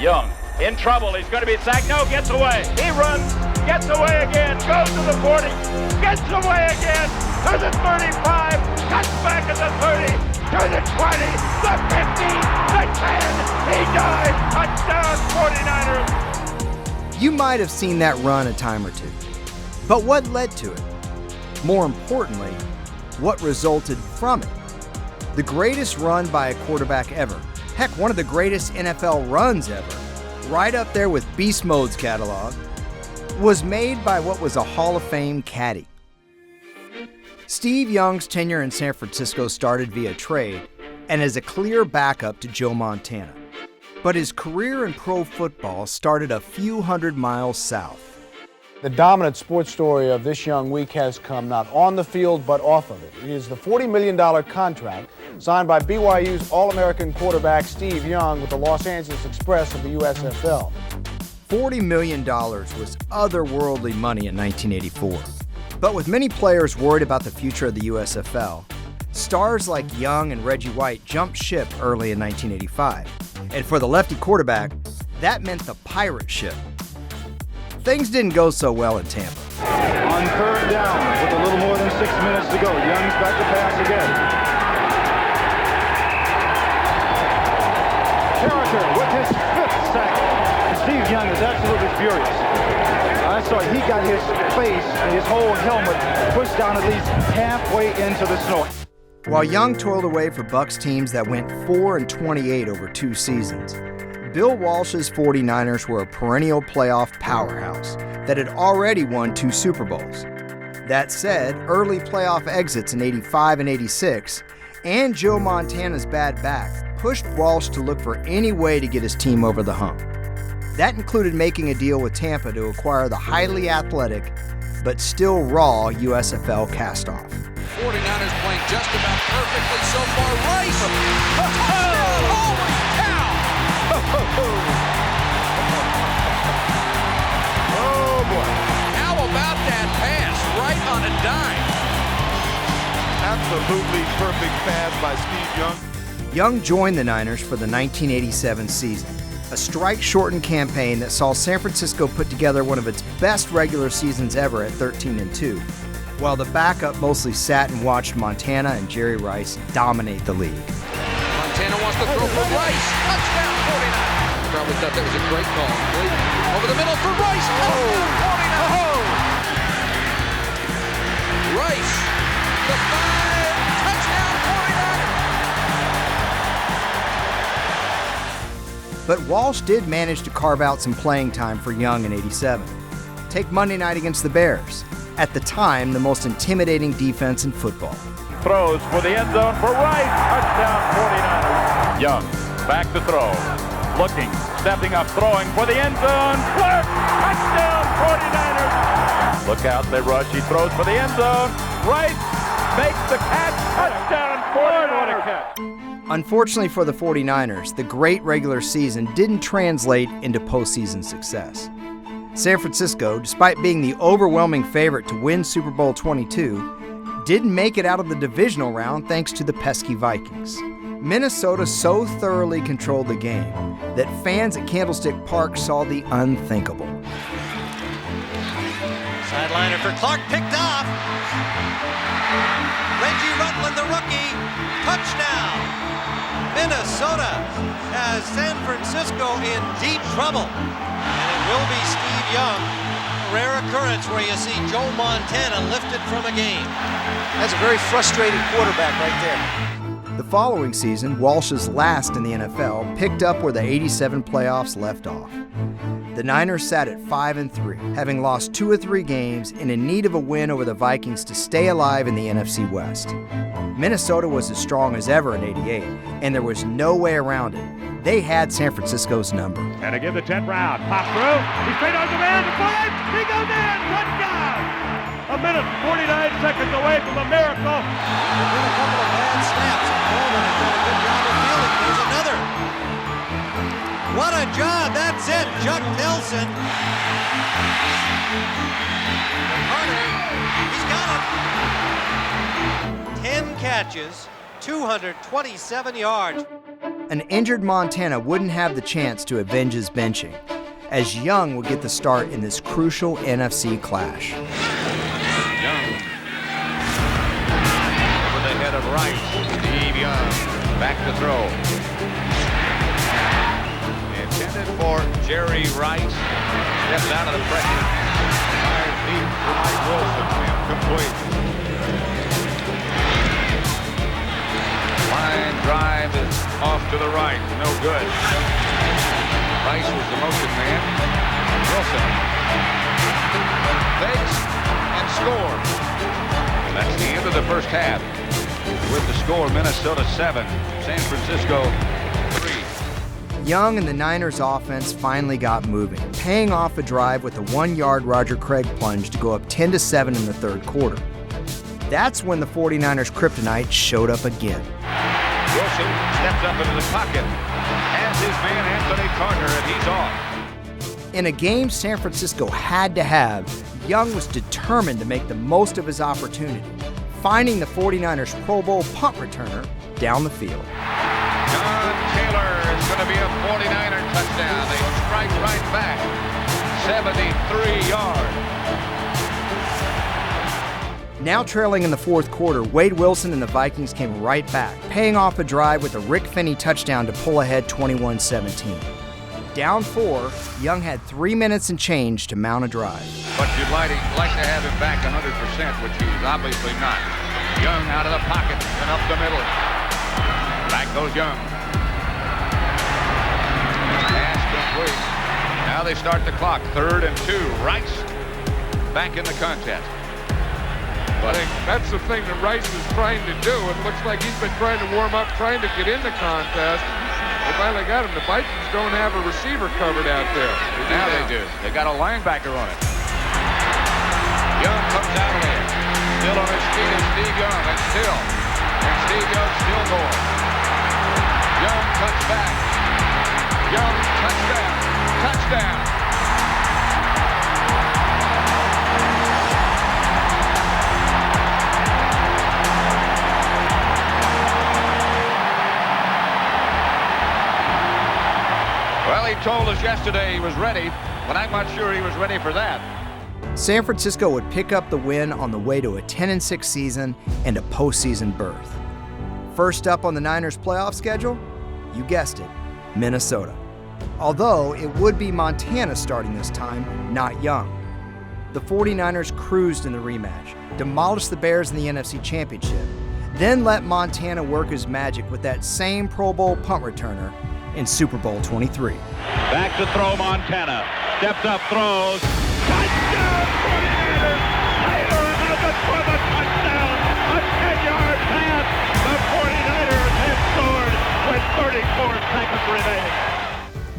Young in trouble. He's going to be sacked. No, gets away. He runs, gets away again, goes to the 40, gets away again to the 35, cuts back at the 30, to the 20, the 50, the 10. He died. Touchdown 49ers. You might have seen that run a time or two. But what led to it? More importantly, what resulted from it? The greatest run by a quarterback ever. Heck, one of the greatest NFL runs ever, right up there with Beast Mode's catalog, was made by what was a Hall of Fame caddy. Steve Young's tenure in San Francisco started via trade and as a clear backup to Joe Montana. But his career in pro football started a few hundred miles south. The dominant sports story of this young week has come not on the field, but off of it. It is the $40 million contract signed by BYU's All-American quarterback Steve Young with the Los Angeles Express of the USFL. $40 million was otherworldly money in 1984. But with many players worried about the future of the USFL, stars like Young and Reggie White jumped ship early in 1985. And for the lefty quarterback, that meant the pirate ship. Things didn't go so well in Tampa. On third down, with a little more than 6 minutes to go, Young's back to pass again. Character with his 5th sack. Steve Young is absolutely furious. I saw he got his face and his whole helmet pushed down at least halfway into the snow. While Young toiled away for Bucs teams that went 4-28 over 2 seasons, Bill Walsh's 49ers were a perennial playoff powerhouse that had already won 2 Super Bowls. That said, early playoff exits in 85 and 86 and Joe Montana's bad back pushed Walsh to look for any way to get his team over the hump. That included making a deal with Tampa to acquire the highly athletic but still raw USFL castoff. 49ers playing just about perfectly so far. Rice! Touchdown! Holy cow! Oh boy. How about that pass right on a dime? Absolutely perfect pass by Steve Young. Young joined the Niners for the 1987 season, a strike-shortened campaign that saw San Francisco put together one of its best regular seasons ever at 13-2, while the backup mostly sat and watched Montana and Jerry Rice dominate the league. Montana wants to throw for Rice. Touchdown 49ers. Probably thought that was a great call. Over the middle for Rice. Touchdown 49ers. Rice. The 5. Touchdown 49ers. But Walsh did manage to carve out some playing time for Young in 87. Take Monday night against the Bears, at the time the most intimidating defense in football. Throws for the end zone for Rice. Touchdown 49ers. Young back to throw. Looking, stepping up, throwing for the end zone. Clark. Touchdown 49ers. Look out, they rush. He throws for the end zone. Rice makes the catch. Touchdown 49ers. What a catch. Unfortunately for the 49ers, the great regular season didn't translate into postseason success. San Francisco, despite being the overwhelming favorite to win Super Bowl 22, didn't make it out of the divisional round thanks to the pesky Vikings. Minnesota so thoroughly controlled the game that fans at Candlestick Park saw the unthinkable. Sideliner for Clark, picked off. Reggie Rutland, the rookie, touchdown. Minnesota has San Francisco in deep trouble. And it will be Steve Young. Rare occurrence where you see Joe Montana lifted from a game. That's a very frustrated quarterback right there. The following season, Walsh's last in the NFL, picked up where the 87 playoffs left off. The Niners sat at 5-3, having lost 2 of 3 games and in need of a win over the Vikings to stay alive in the NFC West. Minnesota was as strong as ever in '88, and there was no way around it. They had San Francisco's number. And to give the 10th round. Pop through. He's straight on command. He goes in. Touchdown. A minute 49 seconds away from a miracle. There's been a couple of bad snaps. Coleman has done a good job of fielding. There's another. What a job. That's it. Chuck Nelson. Carter. He's got it. 10 catches, 227 yards. An injured Montana wouldn't have the chance to avenge his benching, as Young would get the start in this crucial NFC clash. Young. Over the head of Rice. Steve Young. Back to throw. Intended for Jerry Rice. Steps out of the pressure. Fires deep for Mike Wilson. Incomplete. Line drive is off to the right. No good. Rice was the motion man. Wilson fakes and scores. That's the end of the first half. With the score, Minnesota 7, San Francisco 3. Young and the Niners offense finally got moving, paying off a drive with a 1-yard Roger Craig plunge to go up 10-7 in the third quarter. That's when the 49ers kryptonite showed up again. Wilson steps up into the pocket, has his man Anthony Carter, and he's off. In a game San Francisco had to have, Young was determined to make the most of his opportunity, finding the 49ers Pro Bowl punt returner down the field. John Taylor is going to be a 49er touchdown. They strike right back, 73 yards. Now trailing in the fourth quarter, Wade Wilson and the Vikings came right back, paying off a drive with a Rick Finney touchdown to pull ahead 21-17. Down 4, Young had 3 minutes and change to mount a drive. But you'd like to have him back 100%, which he's obviously not. Young out of the pocket and up the middle. Back goes Young. Pass complete. Now they start the clock. 3rd and 2. Rice back in the contest. I think that's the thing that Rice is trying to do. It looks like he's been trying to warm up, trying to get in the contest. They finally got him. The Vikings don't have a receiver covered out there. Now they do. They got a linebacker on it. Young comes out of there. Still on his feet is Steve Young. And Steve Young still going. Young cuts back. Young touchdown. Touchdown. Well, he told us yesterday he was ready, but I'm not sure he was ready for that. San Francisco would pick up the win on the way to a 10-6 season and a postseason berth. First up on the Niners' playoff schedule, you guessed it, Minnesota. Although it would be Montana starting this time, not Young. The 49ers cruised in the rematch, demolished the Bears in the NFC Championship, then let Montana work his magic with that same Pro Bowl punt returner in Super Bowl 23. Back to throw Montana. Steps up, throws. Touchdown, 49ers! Taylor has it for the touchdown! A 10-yard pass! The 49ers have scored with 34 seconds remaining.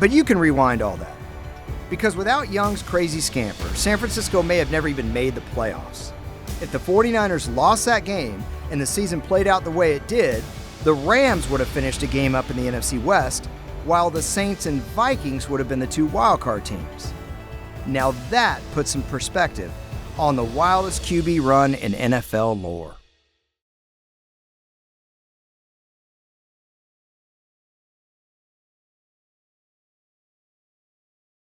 But you can rewind all that. Because without Young's crazy scamper, San Francisco may have never even made the playoffs. If the 49ers lost that game and the season played out the way it did, the Rams would have finished a game up in the NFC West, while the Saints and Vikings would have been the 2 wildcard teams. Now that puts some perspective on the wildest QB run in NFL lore.